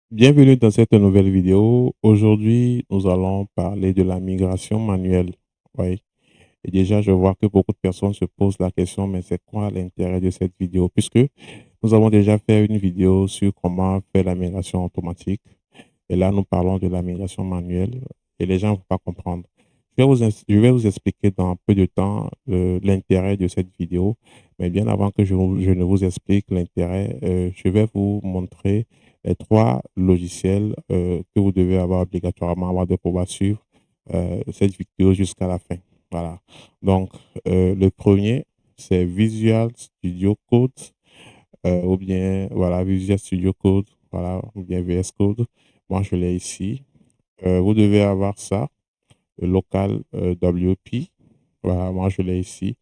Bienvenue dans cette nouvelle vidéo. Aujourd'hui, nous allons parler de la migration manuelle. Oui. Et déjà, je vois que beaucoup de personnes se posent la question, mais c'est quoi l'intérêt de cette vidéo? Puisque nous avons déjà fait une vidéo sur comment faire la migration automatique. Et là, nous parlons de la migration manuelle et les gens ne vont pas comprendre. Je vais vous expliquer dans peu de temps l'intérêt de cette vidéo. Mais bien avant que je ne vous explique l'intérêt, je vais vous montrer les trois logiciels que vous devez avoir obligatoirement avant de pouvoir suivre cette vidéo jusqu'à la fin. Voilà. Donc, le premier, c'est Visual Studio Code ou bien voilà, Visual Studio Code, voilà, ou bien VS Code. Moi, je l'ai ici. Vous devez avoir ça, le local WP. Voilà, moi, je l'ai ici.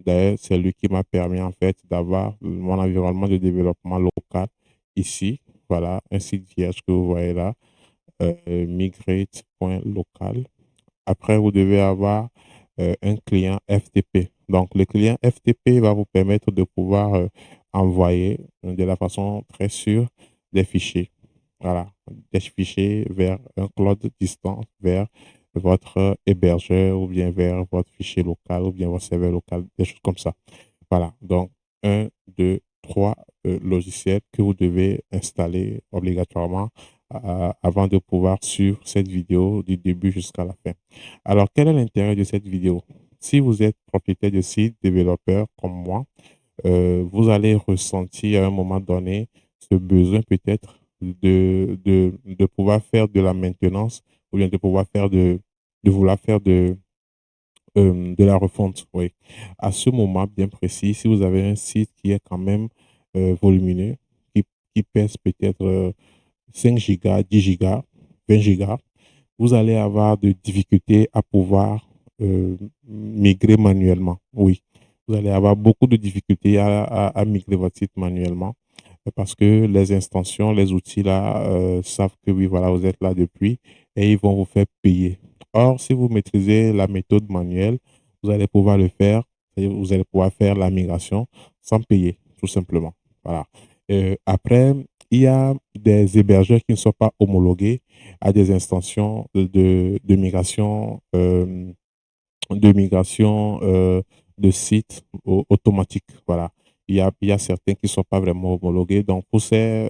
D'ailleurs, c'est lui qui m'a permis en fait d'avoir mon environnement de développement local ici. Voilà, un site vierge que vous voyez là, migrate.local. Après, vous devez avoir un client FTP. Donc, le client FTP va vous permettre de pouvoir envoyer de la façon très sûre des fichiers. Voilà, des fichiers vers un cloud distant, vers votre hébergeur ou bien vers votre fichier local ou bien votre serveur local, des choses comme ça. Voilà, donc un, deux, trois logiciels que vous devez installer obligatoirement avant de pouvoir suivre cette vidéo du début jusqu'à la fin. Alors, quel est l'intérêt de cette vidéo? Si vous êtes propriétaire de site, développeur comme moi, vous allez ressentir à un moment donné ce besoin peut-être de pouvoir faire de la maintenance ou bien de pouvoir faire de vouloir faire de la refonte, oui. À ce moment bien précis, si vous avez un site qui est quand même volumineux, qui, qui pèse peut-être 5 gigas, 10 gigas, 20 gigas, vous allez avoir de difficultés à pouvoir migrer manuellement. Oui, vous allez avoir beaucoup de difficultés à migrer votre site manuellement parce que les extensions, les outils là savent que oui, voilà, vous êtes là depuis et ils vont vous faire payer. Or, si vous maîtrisez la méthode manuelle, vous allez pouvoir le faire, c'est-à-dire vous allez pouvoir faire la migration sans payer, tout simplement. Voilà. Après, il y a des hébergeurs qui ne sont pas homologués à des extensions de migration de sites automatiques. Voilà. Il y a certains qui ne sont pas vraiment homologués. Donc, pour ces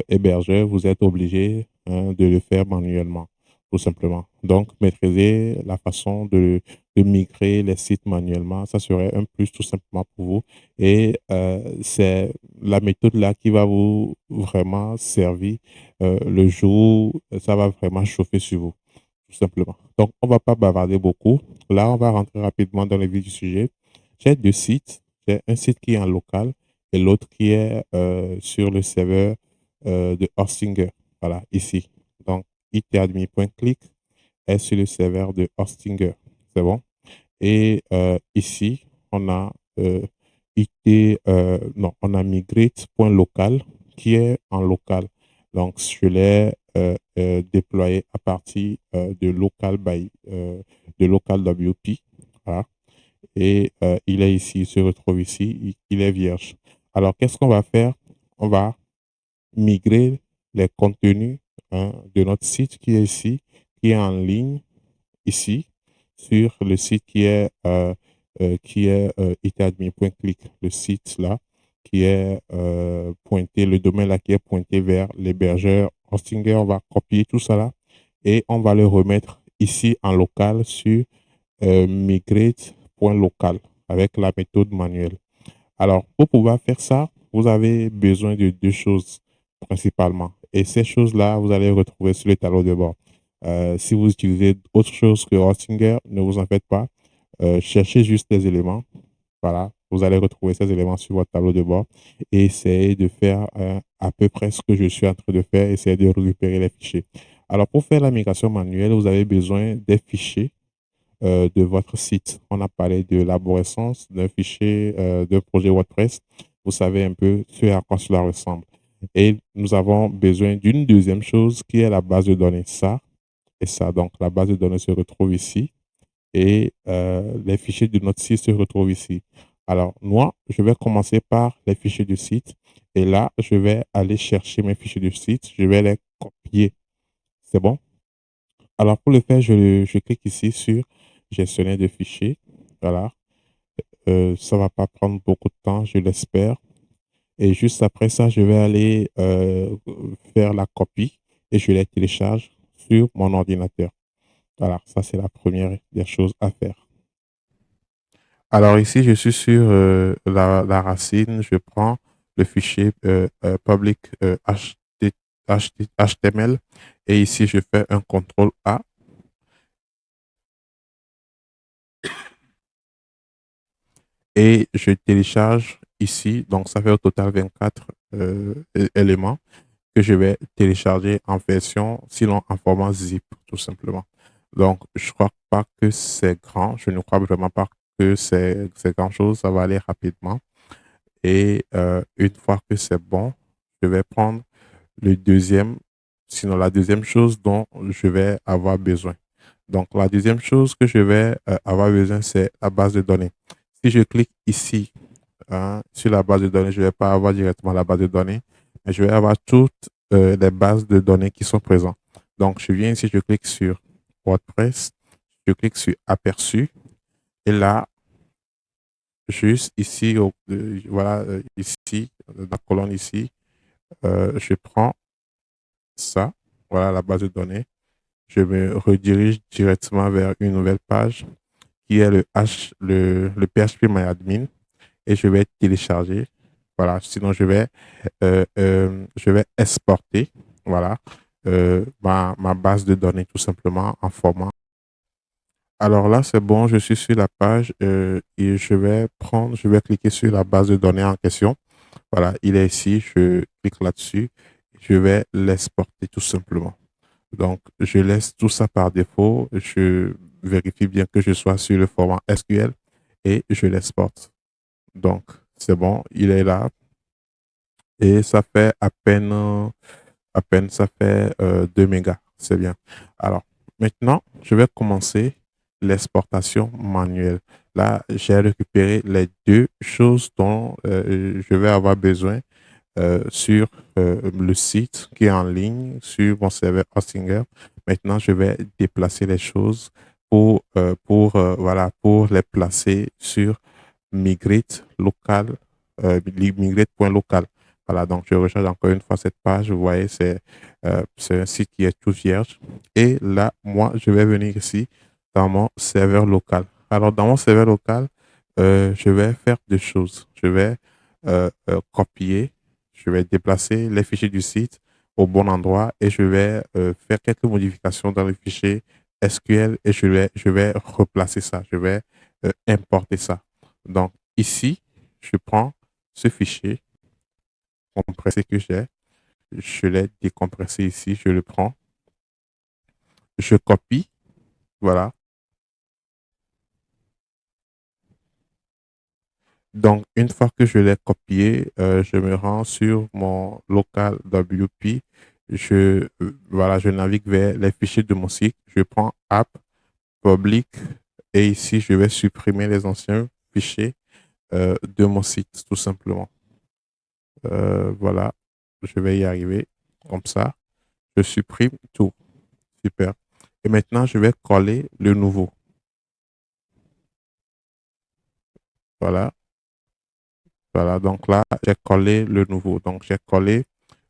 hébergeurs, vous êtes obligé de le faire manuellement, tout simplement. Donc, maîtriser la façon de migrer les sites manuellement, ça serait un plus tout simplement pour vous. Et c'est la méthode là qui va vous vraiment servir le jour où ça va vraiment chauffer sur vous tout simplement. Donc, on ne va pas bavarder beaucoup. Là, on va rentrer rapidement dans le vif du sujet. J'ai deux sites. J'ai un site qui est en local et l'autre qui est sur le serveur de Hostinger. Voilà, ici. Donc, itadmin.click est sur le serveur de Hostinger. C'est bon? Et ici, on a non, on a migrate.local qui est en local. Donc, je l'ai déployé à partir de local WP. Voilà. Et il est ici, il se retrouve ici, il est vierge. Alors, qu'est-ce qu'on va faire? On va migrer les contenus de notre site qui est ici, qui est en ligne ici sur le site qui est itadmin.click, le site là qui est pointé, le domaine là qui est pointé vers l'hébergeur Hostinger. On va copier tout ça là et on va le remettre ici en local sur migrate.local avec la méthode manuelle. Alors, pour pouvoir faire ça, vous avez besoin de deux choses principalement. Et ces choses-là, vous allez retrouver sur le tableau de bord. Si vous utilisez autre chose que Hostinger, ne vous en faites pas. Cherchez juste les éléments. Voilà, vous allez retrouver ces éléments sur votre tableau de bord et essayez de faire à peu près ce que je suis en train de faire, essayez de récupérer les fichiers. Alors, pour faire la migration manuelle, vous avez besoin des fichiers de votre site. On a parlé de l'arborescence d'un fichier d'un projet WordPress. Vous savez un peu ce à quoi cela ressemble. Et nous avons besoin d'une deuxième chose qui est la base de données. Ça et ça. Donc, la base de données se retrouve ici et les fichiers de notre site se retrouvent ici. Alors, moi, je vais commencer par les fichiers du site Et là, je vais aller chercher mes fichiers du site. Je vais les copier. C'est bon? Alors, pour le faire, je clique ici sur gestionnaire de fichiers. Voilà. Ça va pas prendre beaucoup de temps, je l'espère. Et juste après ça, je vais aller faire la copie et je les télécharge sur mon ordinateur. Voilà, ça c'est la première des choses à faire. Alors ici, je suis sur la racine, je prends le fichier public HTML et ici, je fais un CTRL A et je télécharge ici. Donc, ça fait au total 24 éléments que je vais télécharger en version, sinon en format zip, tout simplement. Donc, je crois pas que c'est grand. Je ne crois vraiment pas que c'est grand chose. Ça va aller rapidement. Et une fois que c'est bon, je vais prendre le deuxième, sinon la deuxième chose dont je vais avoir besoin. Donc, la deuxième chose que je vais avoir besoin, c'est la base de données. Si je clique ici, hein, sur la base de données, je ne vais pas avoir directement la base de données, mais je vais avoir toutes les bases de données qui sont présentes. Donc, je viens ici, je clique sur WordPress, je clique sur Aperçu, et là, juste ici, voilà, ici, dans la colonne ici, je prends ça, voilà la base de données. Je me redirige directement vers une nouvelle page qui est le PHP et je vais télécharger. Voilà, sinon je vais exporter, voilà, ma base de données tout simplement en format. Alors là, c'est bon, je suis sur la page et je vais cliquer sur la base de données en question. Voilà, il est ici, je clique là-dessus, je vais l'exporter tout simplement. Donc, je laisse tout ça par défaut, je vérifie bien que je sois sur le format SQL et je l'exporte. Donc, c'est bon, il est là et ça fait à peine ça fait 2 mégas. C'est bien. Alors, maintenant, je vais commencer l'exportation manuelle. Là, j'ai récupéré les deux choses dont je vais avoir besoin sur le site qui est en ligne, sur mon serveur Hostinger. Maintenant, je vais déplacer les choses voilà, pour les placer sur Migrate local, migrate.local. Voilà, donc je recharge encore une fois cette page. Vous voyez, c'est un site qui est tout vierge. Et là, moi, je vais venir ici dans mon serveur local. Alors, dans mon serveur local, je vais faire deux choses. Je vais copier, je vais déplacer les fichiers du site au bon endroit et je vais faire quelques modifications dans le fichier SQL et je vais replacer ça. Je vais importer ça. Donc, ici, je prends ce fichier compressé que j'ai, je l'ai décompressé ici, je le prends, je copie, voilà. Donc, une fois que je l'ai copié, je me rends sur mon local WP, voilà, je navigue vers les fichiers de mon site, je prends app, public, et ici, je vais supprimer les anciens fichiers de mon site, tout simplement. Voilà, je vais y arriver comme ça. Je supprime tout. Super. Et maintenant, je vais coller le nouveau. Voilà. Voilà. Donc là, j'ai collé le nouveau. Donc, j'ai collé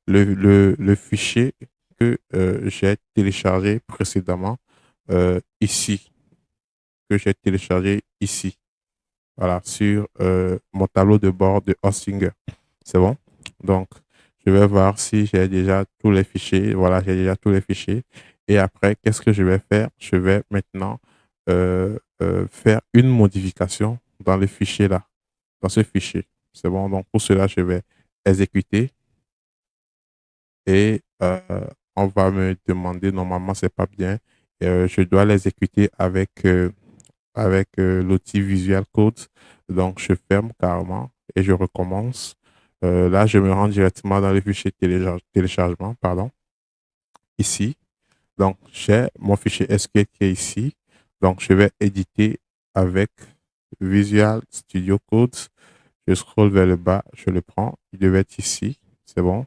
le fichier que j'ai téléchargé précédemment ici, que j'ai téléchargé ici. Voilà, sur mon tableau de bord de Hostinger. C'est bon? Donc, je vais voir si j'ai déjà tous les fichiers. Voilà, j'ai déjà tous les fichiers. Et après, qu'est-ce que je vais faire? Je vais maintenant faire une modification dans le fichier là, dans ce fichier. C'est bon? Donc, pour cela, je vais exécuter et on va me demander, normalement, c'est pas bien. Je dois l'exécuter avec l'outil Visual Code. Donc, je ferme carrément et je recommence. Là, je me rends directement dans le fichier téléchargement, pardon, ici. Donc, j'ai mon fichier SQL qui est ici. Donc, je vais éditer avec Visual Studio Code. Je scrolle vers le bas, je le prends. Il devait être ici. C'est bon.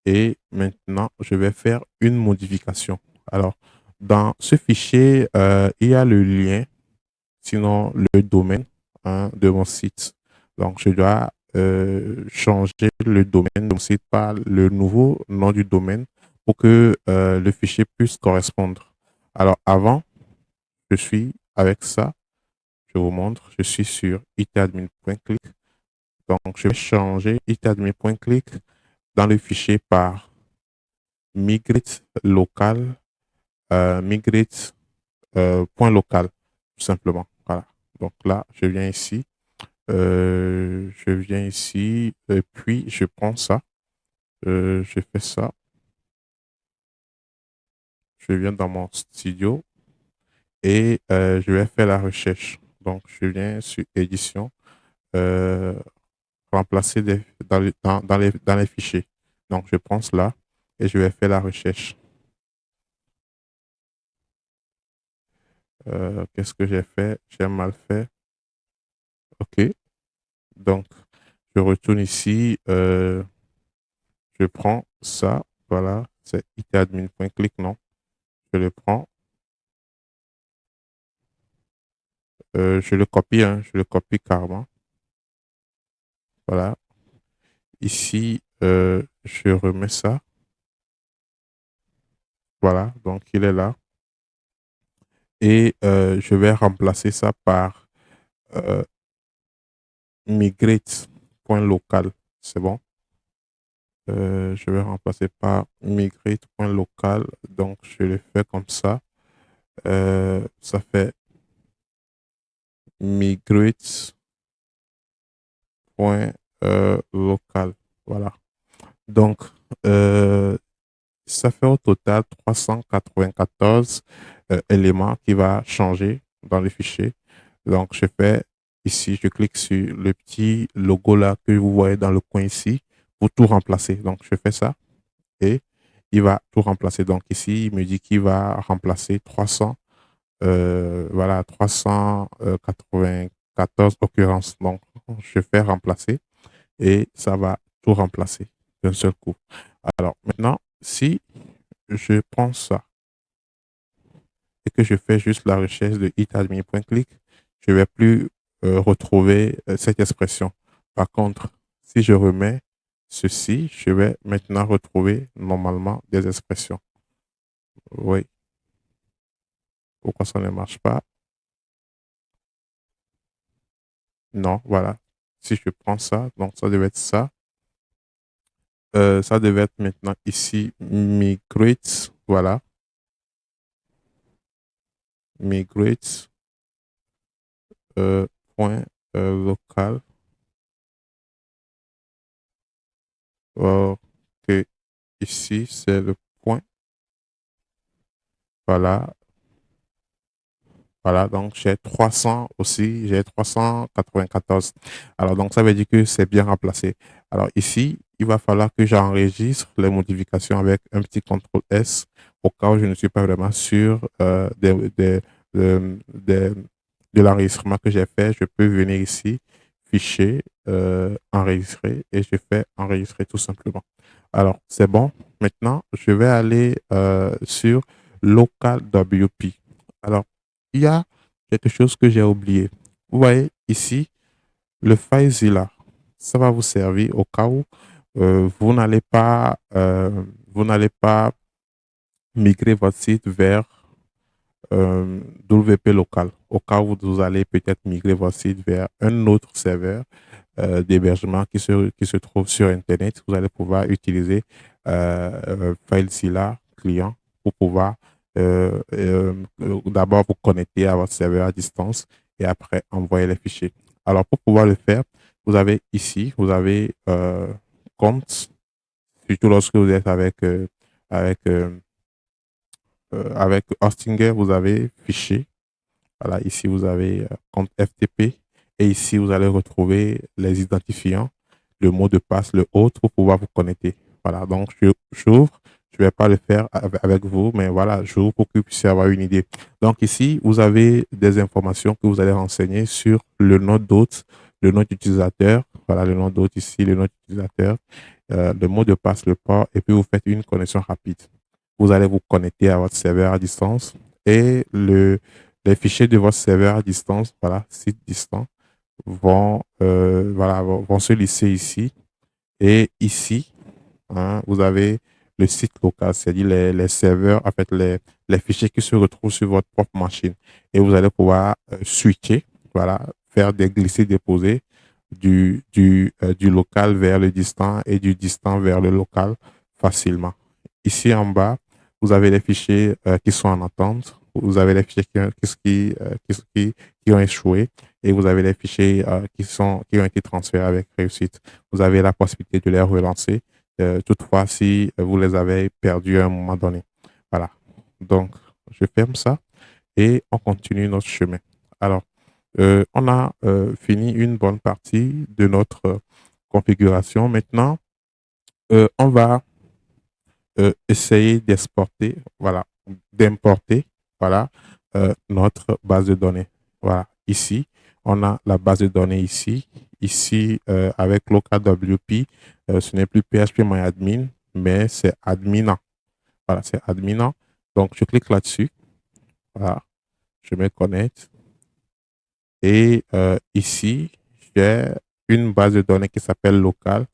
Et maintenant, je vais faire une modification. Alors, dans ce fichier, il y a le lien, sinon le domaine de mon site. Donc, je dois changer le domaine de mon site par le nouveau nom du domaine pour que le fichier puisse correspondre. Alors, avant, je suis avec ça. Je vous montre. Je suis sur itadmin.click. Donc, je vais changer itadmin.click dans le fichier par migrate local, migrate point local, tout simplement. Voilà. Donc là, je viens ici, et puis je prends ça, je fais ça, je viens dans mon studio et je vais faire la recherche. Donc, je viens sur édition, euh, remplacer dans les fichiers. Donc, je prends cela et je vais faire la recherche. Qu'est-ce que j'ai fait? J'ai mal fait. OK. Donc, je retourne ici. Je prends ça. Voilà. C'est itadmin.click, non? Je le prends. Je le copie, hein, je le copie carrément. Voilà. Ici, je remets ça. Voilà. Donc, il est là. Et je vais remplacer ça par euh, migrate.local. C'est bon. Je vais remplacer par migrate.local. Donc, je le fais comme ça. Ça fait migrate.local. Voilà. Donc, ça fait au total 394 éléments qui va changer dans le fichier. Donc, je fais ici, je clique sur le petit logo là que vous voyez dans le coin ici pour tout remplacer. Donc, je fais ça et il va tout remplacer. Donc, ici, il me dit qu'il va remplacer 300, voilà, 394 occurrences. Donc, je fais remplacer et ça va tout remplacer d'un seul coup. Alors, maintenant, si je prends ça et que je fais juste la recherche de itadmin.click, je ne vais plus retrouver cette expression. Par contre, si je remets ceci, je vais maintenant retrouver normalement des expressions. Oui. Pourquoi ça ne marche pas? Non, voilà. Si je prends ça, donc ça devait être ça. Ça devait être maintenant ici migrate. Voilà. Migrate point local. Ok. Ici, c'est le point. Voilà. Voilà, donc j'ai 300 aussi, j'ai 394. Alors, donc ça veut dire que c'est bien remplacé. Alors ici, il va falloir que j'enregistre les modifications avec un petit CTRL S au cas où je ne suis pas vraiment sûr de l'enregistrement que j'ai fait. Je peux venir ici, fichier, enregistrer et je fais enregistrer tout simplement. Alors, c'est bon. Maintenant, je vais aller sur LocalWP. Alors, il y a quelque chose que j'ai oublié. Vous voyez ici, le FileZilla, ça va vous servir au cas où vous n'allez pas migrer votre site vers WP local. Au cas où vous allez peut-être migrer votre site vers un autre serveur d'hébergement qui se trouve sur Internet, vous allez pouvoir utiliser FileZilla client pour pouvoir d'abord vous connecter à votre serveur à distance et après envoyer les fichiers. Alors, pour pouvoir le faire, vous avez ici, vous avez compte, surtout lorsque vous êtes avec, euh, avec Hostinger, vous avez fichier. Voilà, ici, vous avez compte FTP et ici, vous allez retrouver les identifiants, le mot de passe, le autre pour pouvoir vous connecter. Voilà, donc j'ouvre. Je ne vais pas le faire avec vous, mais voilà, j'ouvre pour que vous puissiez avoir une idée. Donc ici, vous avez des informations que vous allez renseigner sur le nom d'hôte le nom d'utilisateur, voilà le nom d'hôte ici, le nom d'utilisateur, le mot de passe, le port, et puis vous faites une connexion rapide. Vous allez vous connecter à votre serveur à distance et les fichiers de votre serveur à distance, voilà, site distant, vont se lisser ici. Et ici, hein, vous avez le site local, c'est-à-dire les serveurs, en fait, les fichiers qui se retrouvent sur votre propre machine. Et vous allez pouvoir switcher, voilà, faire des glissés-déposés du local vers le distant et du distant vers le local facilement. Ici en bas, vous avez les fichiers qui sont en attente, vous avez les fichiers qui ont échoué et vous avez les fichiers qui ont été transférés avec réussite. Vous avez la possibilité de les relancer, toutefois si vous les avez perdus à un moment donné. Voilà. Donc, je ferme ça et on continue notre chemin. Alors, on a fini une bonne partie de notre configuration. Maintenant, on va essayer d'exporter, voilà, d'importer, voilà, notre base de données. Voilà, ici, on a la base de données ici. Ici, avec localwp, ce n'est plus phpMyAdmin, mais c'est adminant. Voilà, c'est adminant. Donc, je clique là-dessus. Voilà, je me connecte. Et ici, j'ai une base de données qui s'appelle local,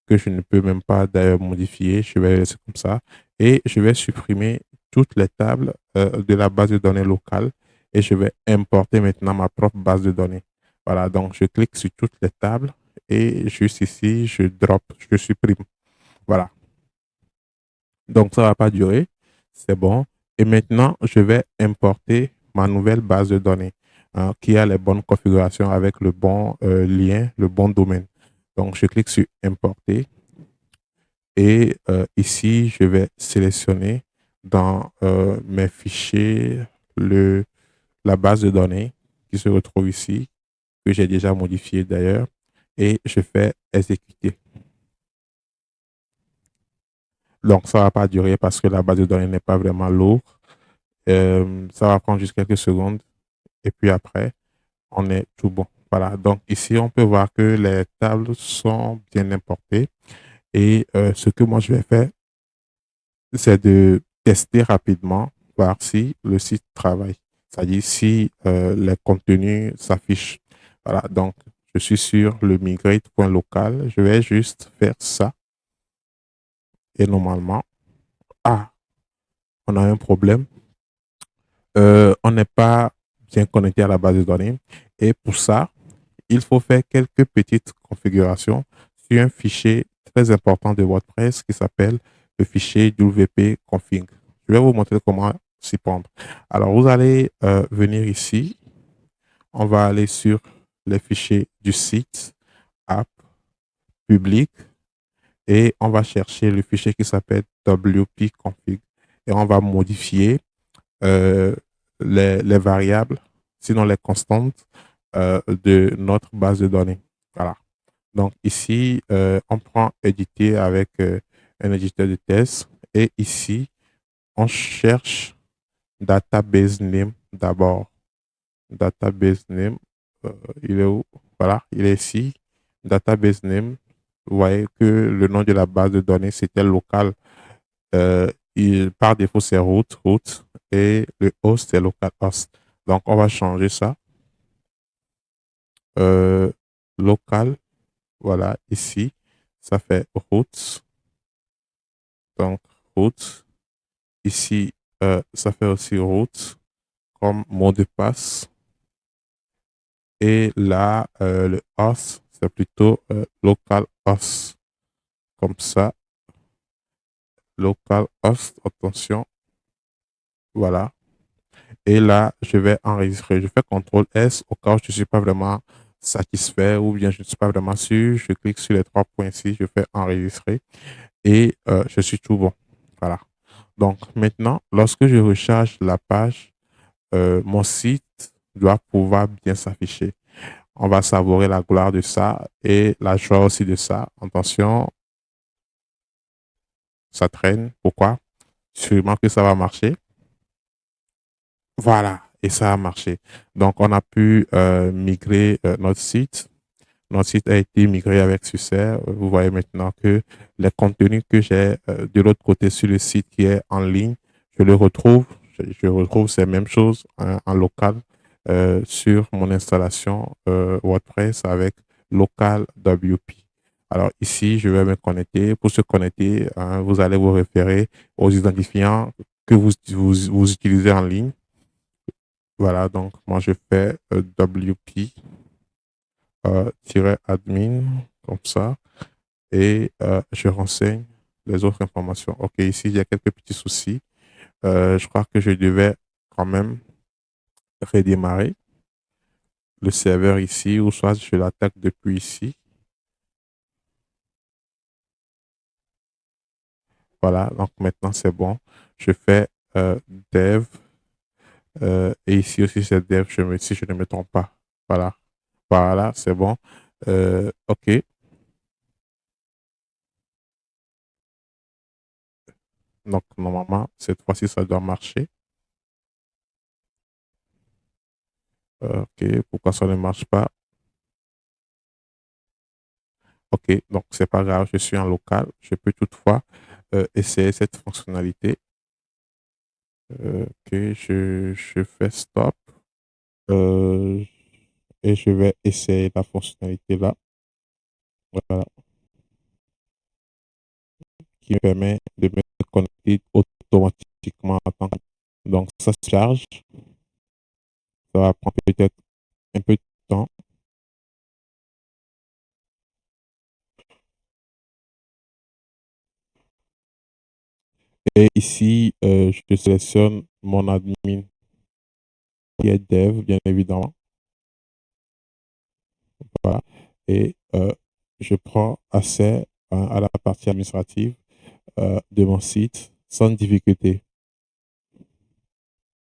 que je ne peux même pas d'ailleurs modifier. Je vais laisser comme ça. Et je vais supprimer toutes les tables de la base de données locale et je vais importer maintenant ma propre base de données. Voilà, donc je clique sur toutes les tables et juste ici, je drop, je supprime. Voilà. Donc ça ne va pas durer. C'est bon. Et maintenant, je vais importer ma nouvelle base de données qui a les bonnes configurations avec le bon lien, le bon domaine. Donc, je clique sur importer. Et ici, je vais sélectionner dans mes fichiers la base de données qui se retrouve ici, que j'ai déjà modifié d'ailleurs, et je fais exécuter. Donc, ça ne va pas durer parce que la base de données n'est pas vraiment lourde. Ça va prendre juste quelques secondes et puis après, on est tout bon. Voilà, donc ici, on peut voir que les tables sont bien importées et ce que moi, je vais faire, c'est de tester rapidement, voir si le site travaille. C'est-à-dire si les contenus s'affichent. Voilà, donc je suis sur le migrate.local. Je vais juste faire ça. Et normalement, on a un problème. On n'est pas bien connecté à la base de données. Et pour ça, il faut faire quelques petites configurations sur un fichier très important de WordPress qui s'appelle le fichier wp config. Je vais vous montrer comment s'y prendre. Alors, vous allez venir ici. On va aller sur les fichiers du site, app, public, et on va chercher le fichier qui s'appelle wp config. Et on va modifier euh, les variables, sinon les constantes de notre base de données. Voilà. Donc ici, on prend éditer avec un éditeur de test et ici, on cherche database name d'abord. Database name, il est où? Voilà, il est ici. Database name, vous voyez que le nom de la base de données, c'était local. Par défaut, c'est root, et le host, c'est localhost. Donc, on va changer ça. Local, voilà, ici, ça fait root. Donc, root. Ici, ça fait aussi root comme mot de passe. Et là, le host, c'est plutôt localhost. Comme ça, localhost, attention. Voilà. Et là, je vais enregistrer. Je fais CTRL S au cas où je ne suis pas vraiment satisfait ou bien je ne suis pas vraiment sûr. Je clique sur les trois points ici, je fais enregistrer et je suis tout bon. Voilà. Donc maintenant, lorsque je recharge la page, mon site doit pouvoir bien s'afficher. On va savourer la gloire de ça et la joie aussi de ça. Attention, ça traîne. Pourquoi? Sûrement que ça va marcher. Voilà, et ça a marché. Donc, on a pu migrer notre site. Notre site a été migré avec succès. Vous voyez maintenant que les contenus que j'ai de l'autre côté sur le site qui est en ligne, je le retrouve. Je retrouve ces mêmes choses en local sur mon installation WordPress avec local WP. Alors ici, je vais me connecter. Pour se connecter, hein, vous allez vous référer aux identifiants que vous utilisez en ligne. Voilà, donc moi je fais WP admin comme ça et je renseigne les autres informations. Ok, ici il y a quelques petits soucis. Je crois que je devais quand même redémarrer le serveur ici ou soit je l'attaque depuis ici. Voilà, donc maintenant c'est bon. Je fais dev et ici aussi c'est dev si je ne me trompe pas. Voilà, voilà, c'est bon. Ok, donc normalement cette fois-ci ça doit marcher. Ok, pourquoi ça ne marche pas? Ok, donc c'est pas grave, je suis en local. Je peux toutefois essayer cette fonctionnalité. Ok, je fais stop euh, et je vais essayer la fonctionnalité là. Voilà, qui me permet de me connecter automatiquement en tant que... Donc ça se charge, ça va prendre peut-être un peu de temps. Et ici, je sélectionne mon admin qui est dev, bien évidemment. Voilà. Et je prends accès à la partie administrative de mon site sans difficulté.